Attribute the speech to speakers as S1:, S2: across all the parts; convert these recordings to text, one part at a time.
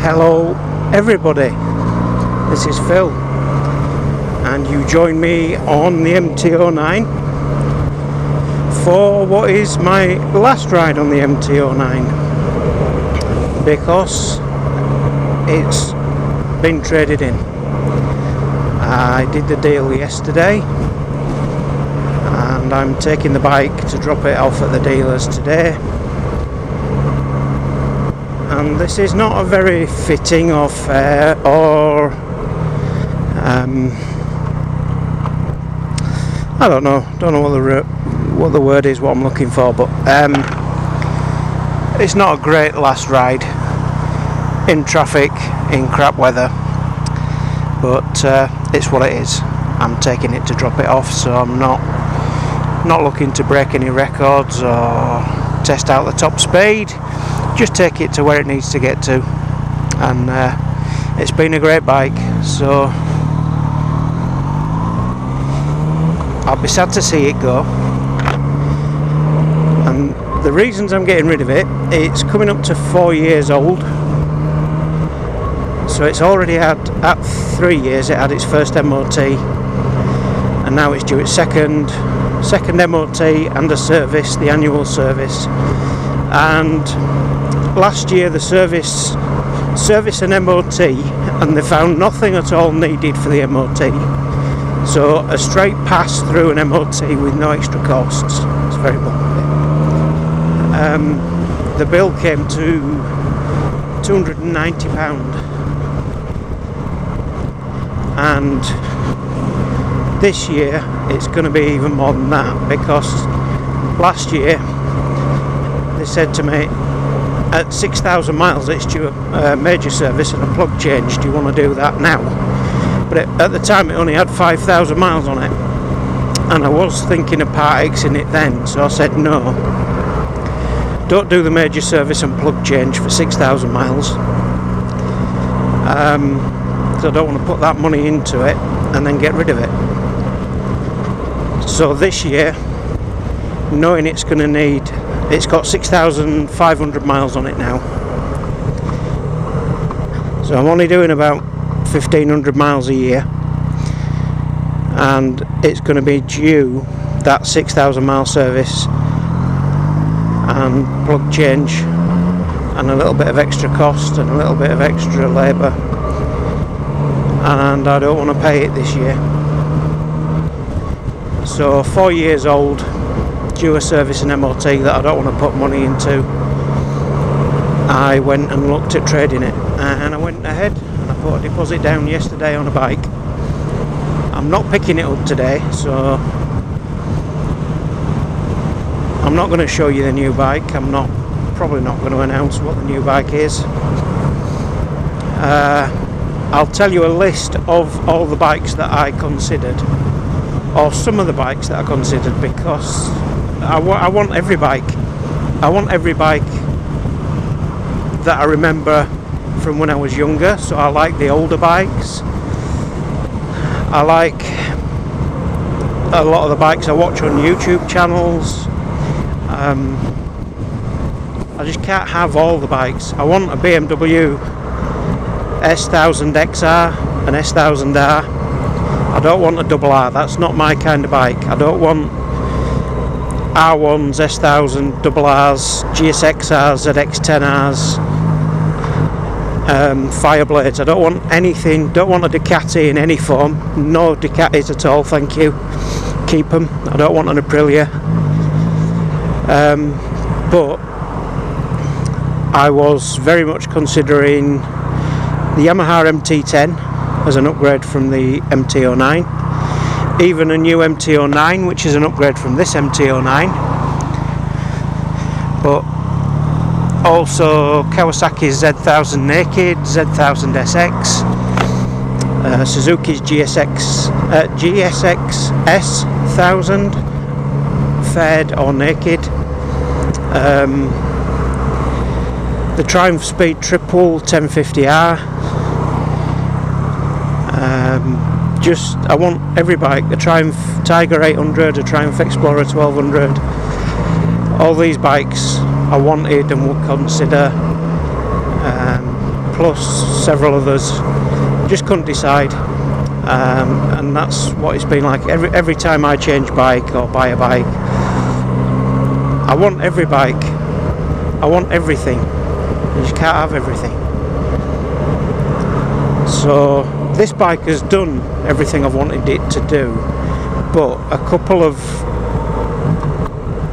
S1: Hello everybody, this is Phil and you join me on the MT-09 for what is my last ride on the MT-09 because it's been traded in. I did the deal yesterday and I'm taking the bike to drop it off at the dealers today. And this is not a very fitting or fair or I don't know what the word is, what I'm looking for, but it's not a great last ride in traffic in crap weather, but it's what it is. I'm taking it to drop it off, so I'm not looking to break any records or test out the top speed. Just take it to where it needs to get to, and it's been a great bike, so I'll be sad to see it go. And the reasons I'm getting rid of it, it's coming up to 4 years old, so it's already had, at 3 years it had its first MOT, and now it's due its second MOT and a service, the annual service. And last year the service and MOT, and they found nothing at all needed for the MOT, so a straight pass through an MOT with no extra costs. It's very good. The bill came to £290, and this year it's going to be even more than that, because last year they said to me, at 6,000 miles it's due a major service and a plug change, do you want to do that now? But at the time it only had 5,000 miles on it, and I was thinking of Part Xing it then, so I said no, don't do the major service and plug change for 6,000 miles, so I don't want to put that money into it and then get rid of it. So this year, knowing it's going to need, it's got 6,500 miles on it now, so I'm only doing about 1,500 miles a year, and it's going to be due that 6,000 mile service and plug change and a little bit of extra cost and a little bit of extra labour, and I don't want to pay it this year. So 4 years old, due a service and MOT that I don't want to put money into, I went and looked at trading it, and I went ahead and I put a deposit down yesterday on a bike. I'm not picking it up today, so I'm not going to show you the new bike. I'm probably not going to announce what the new bike is. I'll tell you a list of all the bikes that I considered, or some of the bikes that I considered, because I want every bike. I want every bike that I remember from when I was younger. So I like the older bikes. I like a lot of the bikes I watch on YouTube channels. I just can't have all the bikes. I want a BMW S1000XR, an S1000R. I don't want a double R, that's not my kind of bike. I don't want R1s, S1000, double Rs, GSXRs, ZX10Rs, Fireblades. I don't want anything, don't want a Ducati in any form. No Ducatis at all, thank you. Keep them. I don't want an Aprilia. But I was very much considering the Yamaha MT-10 as an upgrade from the MT-09, even a new MT-09 which is an upgrade from this MT-09, but also Kawasaki's Z1000 Naked, Z1000 SX, Suzuki's GSX S1000 Fed or Naked, the Triumph Speed Triple 1050R. I want every bike, the Triumph Tiger 800, a Triumph Explorer 1200, all these bikes I wanted and would consider. plus several others. Just couldn't decide, and that's what it's been like every time I change bike or buy a bike. I want every bike, I want everything. You just can't have everything. So this bike has done everything I've wanted it to do, but a couple of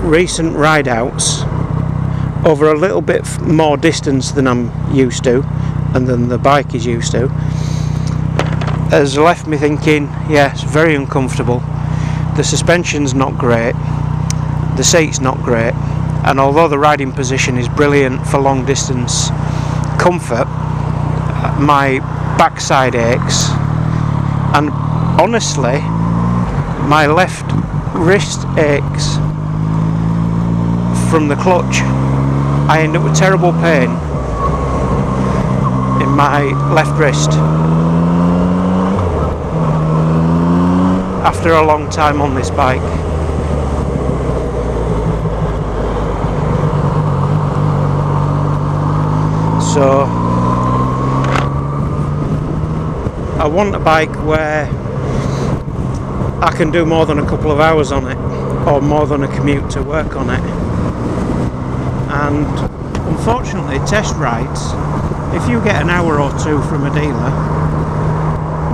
S1: recent ride outs over a little bit more distance than I'm used to and than the bike is used to has left me thinking, yeah, it's very uncomfortable. The suspension's not great, the seat's not great, and although the riding position is brilliant for long distance comfort, my backside aches, and honestly my left wrist aches from the clutch. I end up with terrible pain in my left wrist after a long time on this bike. So I want a bike where I can do more than a couple of hours on it, or more than a commute to work on it. And unfortunately, test rides, if you get an hour or two from a dealer,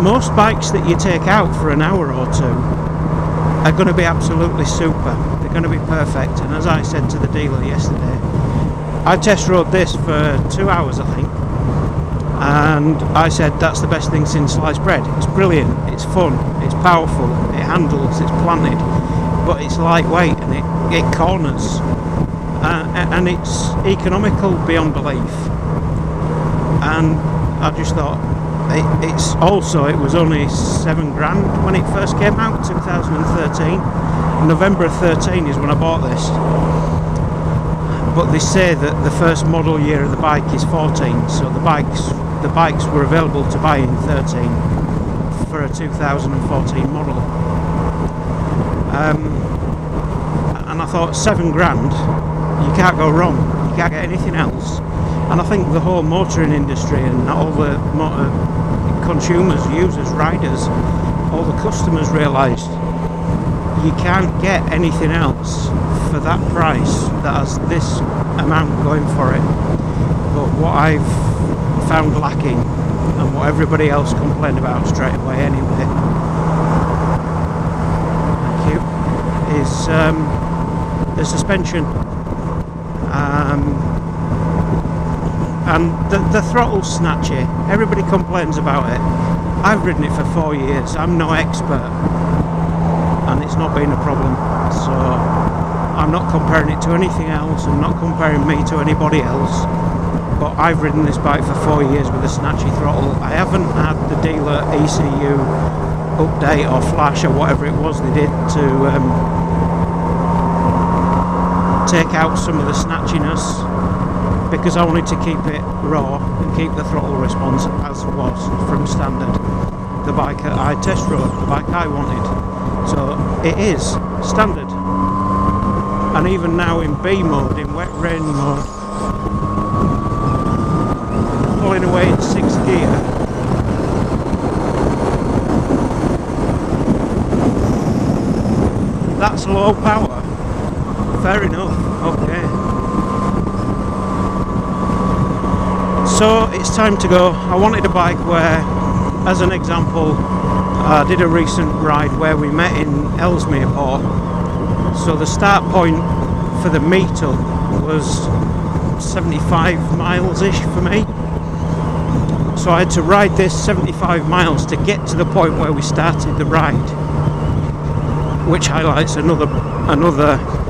S1: most bikes that you take out for an hour or two are going to be absolutely super. They're going to be perfect. And as I said to the dealer yesterday, I test rode this for 2 hours, I think, and I said that's the best thing since sliced bread. It's brilliant, it's fun, it's powerful, it handles, it's planted, but it's lightweight and it corners, and it's economical beyond belief. And I just thought, it was only £7,000 when it first came out, 2013. November 13 is when I bought this. But they say that the first model year of the bike is 14, so the bikes were available to buy in 13 for a 2014 model. And I thought, £7,000, you can't go wrong, you can't get anything else. And I think the whole motoring industry and all the motor consumers, users, riders, all the customers realised you can't get anything else for that price that has this amount going for it. But what I've found lacking, and what everybody else complained about straight away anyway, thank you, is the suspension. And the throttle's snatchy. Everybody complains about it. I've ridden it for 4 years. I'm no expert, and it's not been a problem. So I'm not comparing it to anything else. I'm not comparing me to anybody else. But I've ridden this bike for 4 years with a snatchy throttle. I haven't had the dealer ECU update or flash or whatever it was they did to take out some of the snatchiness, because I wanted to keep it raw and keep the throttle response as was from standard. The bike I test rode, the bike I wanted. So it is standard. And even now in B mode, in wet rain mode, pulling away in 6th gear, that's low power. Fair enough, okay. So it's time to go. I wanted a bike where, as an example, I did a recent ride where we met in Ellesmere Port. So the start point for the meet-up was 75 miles-ish for me. So I had to ride this 75 miles to get to the point where we started the ride, which highlights another,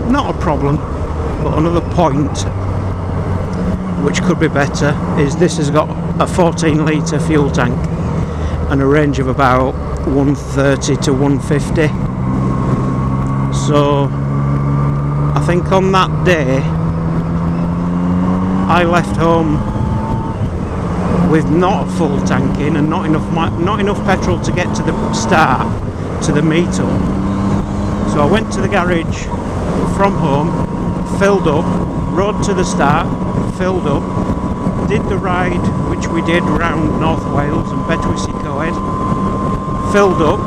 S1: not a problem, but another point which could be better, is this has got a 14 litre fuel tank and a range of about 130 to 150. So I think on that day I left home with not a full tank in and not enough petrol to get to the start, to the meet-up. So I went to the garage from home, filled up, rode to the start, filled up, did the ride which we did around North Wales and Betwys y Coed, filled up,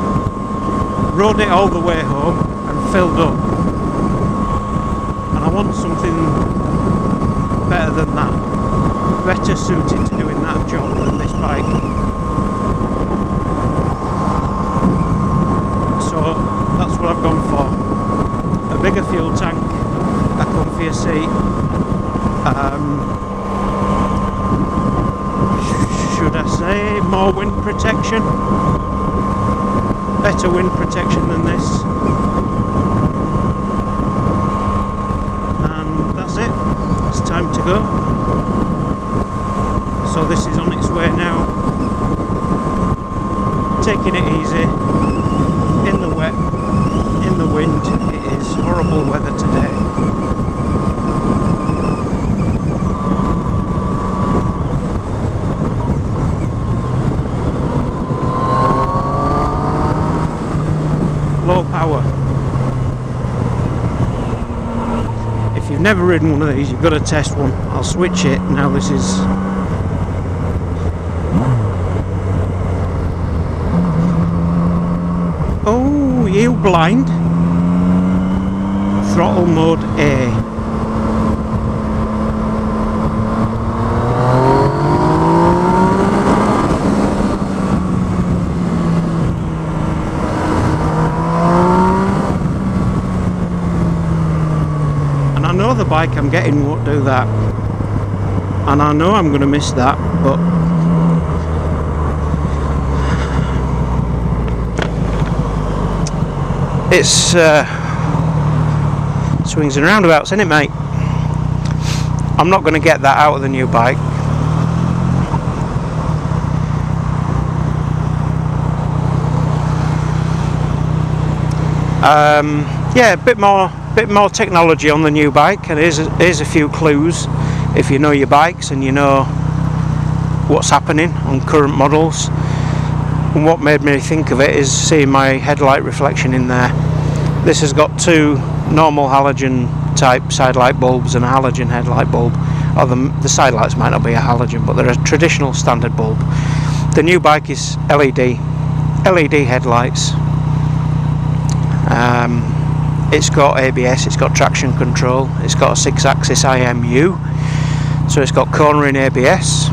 S1: rode it all the way home and filled up, and I want something better than that, better suited to doing that job than this bike. So that's what I've gone for, a bigger fuel tank, a comfier seat, should I say more wind protection, better wind protection than this, and that's it, it's time to go. So this is on its way now, taking it easy, in the wet, in the wind. It is horrible weather today. Low power. If you've never ridden one of these, you've got to test one. I'll switch it now. This is oh, you blind. Throttle mode A. I know the bike I'm getting won't do that, and I know I'm going to miss that, but it's swings and roundabouts, isn't it, mate? I'm not going to get that out of the new bike. Yeah, a bit more technology on the new bike, and here's a few clues if you know your bikes and you know what's happening on current models. And what made me think of it is seeing my headlight reflection in there. This has got two normal halogen type side light bulbs and a halogen headlight bulb, or the side lights might not be a halogen, but they're a traditional standard bulb. The new bike is LED headlights. It's got ABS, it's got traction control, it's got a 6-axis IMU, so it's got cornering ABS.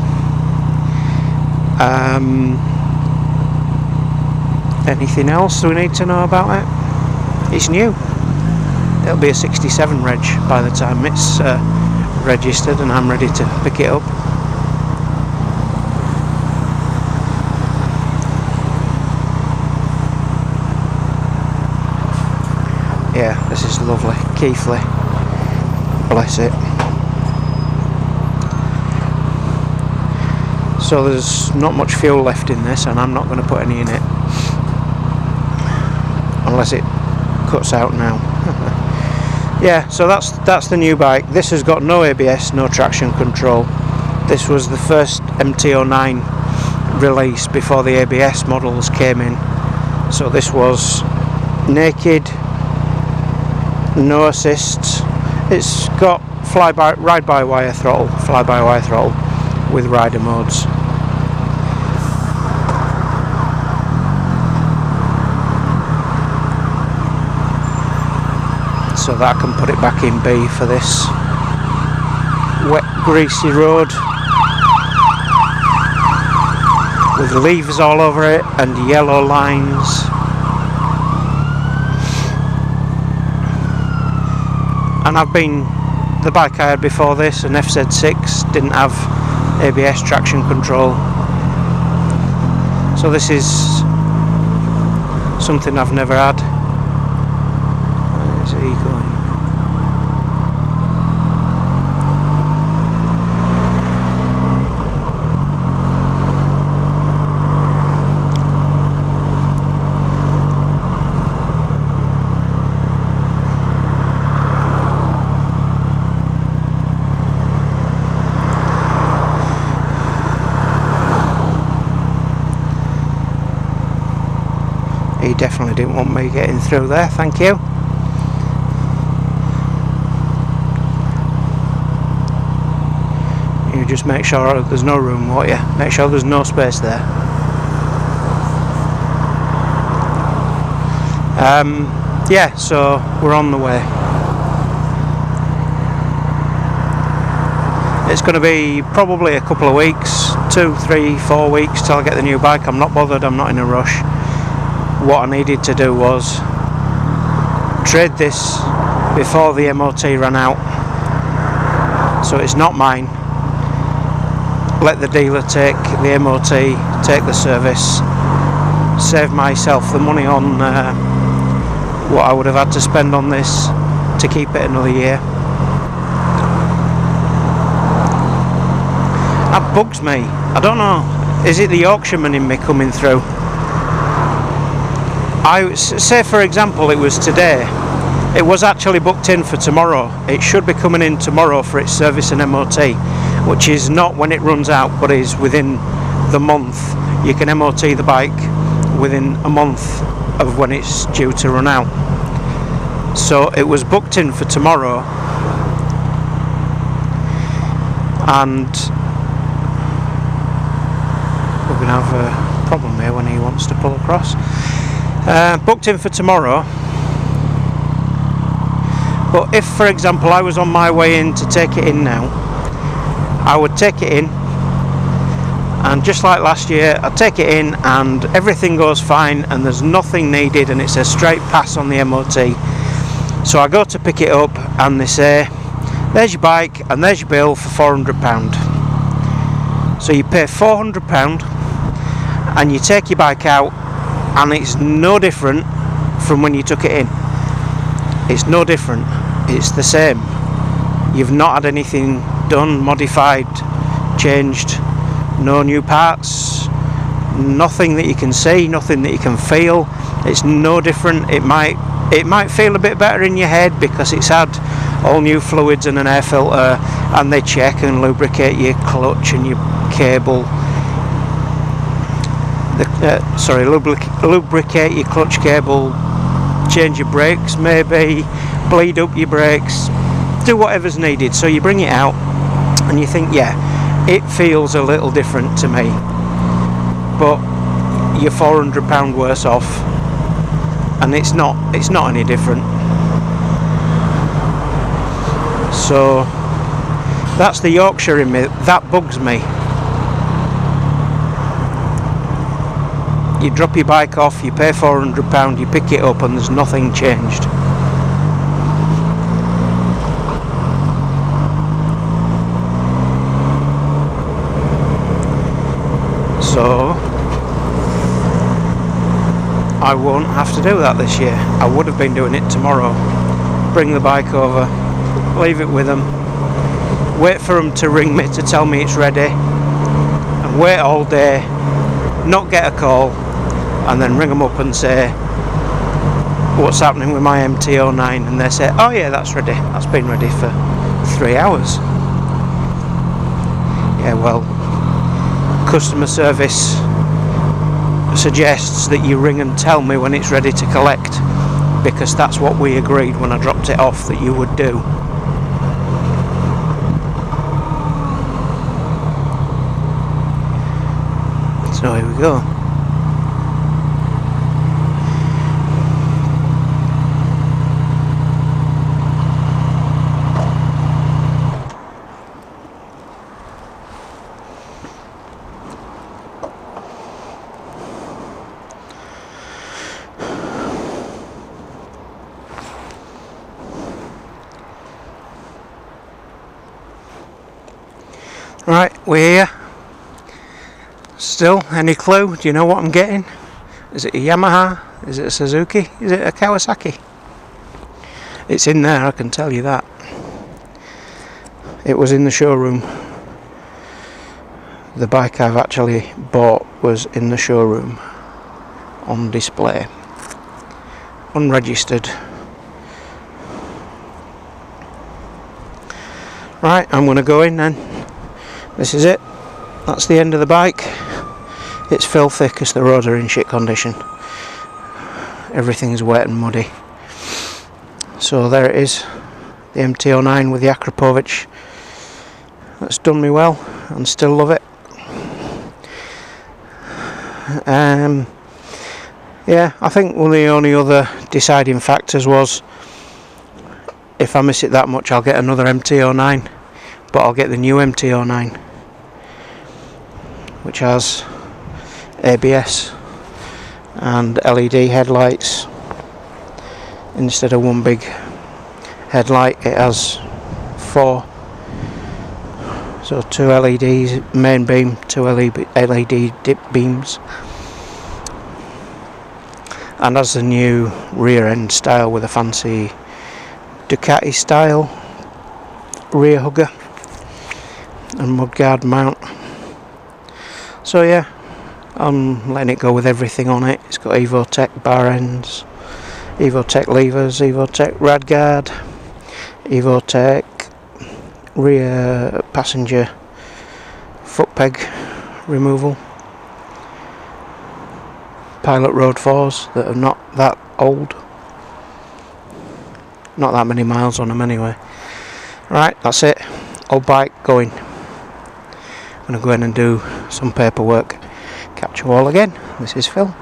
S1: Anything else we need to know about it? It's new. It'll be a 67 reg by the time it's registered and I'm ready to pick it up. Yeah, this is lovely. Keithley, bless it. So there's not much fuel left in this, and I'm not going to put any in it unless it cuts out now. Yeah, so that's the new bike. This has got no ABS, no traction control. This was the first MT-09 release before the ABS models came in. So this was naked, no assists. It's got ride-by-wire throttle, fly-by-wire throttle with rider modes. So that I can put it back in B for this wet, greasy road with leaves all over it and yellow lines. And the bike I had before this, an FZ6, didn't have ABS traction control. So this is something I've never had. Where's he going? He definitely didn't want me getting through there, thank you. You you just make sure there's no room, won't you? Make sure there's no space there. Yeah, so we're on the way. It's going to be probably a couple of weeks, 2, 3, 4 weeks till I get the new bike. I'm not bothered, I'm not in a rush. What I needed to do was trade this before the MOT ran out, so it's not mine. Let the dealer take the MOT, take the service, save myself the money on what I would have had to spend on this to keep it another year. That bugs me. I don't know, is it the Yorkshireman in me coming through? I say, for example, it was today. It was actually booked in for tomorrow. It should be coming in tomorrow for its service and MOT, which is not when it runs out, but is within the month. You can MOT the bike within a month of when it's due to run out. So it was booked in for tomorrow, and we're going to have a problem here when he wants to pull across. Booked in for tomorrow, but if, for example, I was on my way in to take it in now, I would take it in, and just like last year, I'd take it in and everything goes fine and there's nothing needed and it's a straight pass on the MOT. So I go to pick it up and they say, there's your bike and there's your bill for £400. So you pay £400 and you take your bike out, and it's no different from when you took it in. It's no different, it's the same. You've not had anything done, modified, changed, no new parts, nothing that you can see, nothing that you can feel. It's no different. It might feel a bit better in your head because it's had all new fluids and an air filter, and they check and lubricate your clutch and your cable. Lubricate your clutch cable, change your brakes, maybe bleed up your brakes, do whatever's needed. So you bring it out and you think, yeah, it feels a little different to me, but you're £400 worse off, and it's not any different. So that's the Yorkshire in me, that bugs me. You drop your bike off, you pay £400, you pick it up and there's nothing changed. So I won't have to do that this year. I would have been doing it tomorrow. Bring the bike over, leave it with them, wait for them to ring me to tell me it's ready, and wait all day, not get a call, and then ring them up and say, what's happening with my MT-09? And they say, oh yeah, that's ready, that's been ready for 3 hours. Yeah, well, customer service suggests that you ring and tell me when it's ready to collect, because that's what we agreed when I dropped it off that you would do. So here we go. Right, we're here. Still, any clue? Do you know what I'm getting? Is it a Yamaha? Is it a Suzuki? Is it a Kawasaki? It's in there, I can tell you that. It was in the showroom. The bike I've actually bought was in the showroom on display. Unregistered. Right, I'm going to go in then. This is it. That's the end of the bike. It's filthy because the roads are in shit condition. Everything's wet and muddy. So there it is. The MT-09 with the Akrapovic that's done me well and still love it. Yeah, I think one of the only other deciding factors was if I miss it that much I'll get another MT-09, but I'll get the new MT-09 which has ABS and LED headlights. Instead of one big headlight it has 4, so 2 LEDs main beam, 2 LED dip beams, and has the new rear end style with a fancy Ducati style rear hugger and mudguard mount. So yeah, I'm letting it go with everything on it. It's got Evotech bar ends, Evotech levers, Evotech radguard, Evotech rear passenger foot peg removal, Pilot Road 4s that are not that old, not that many miles on them anyway. Right, that's it, old bike going. I'm going to go in and do some paperwork. Catch you all again. This is Phil.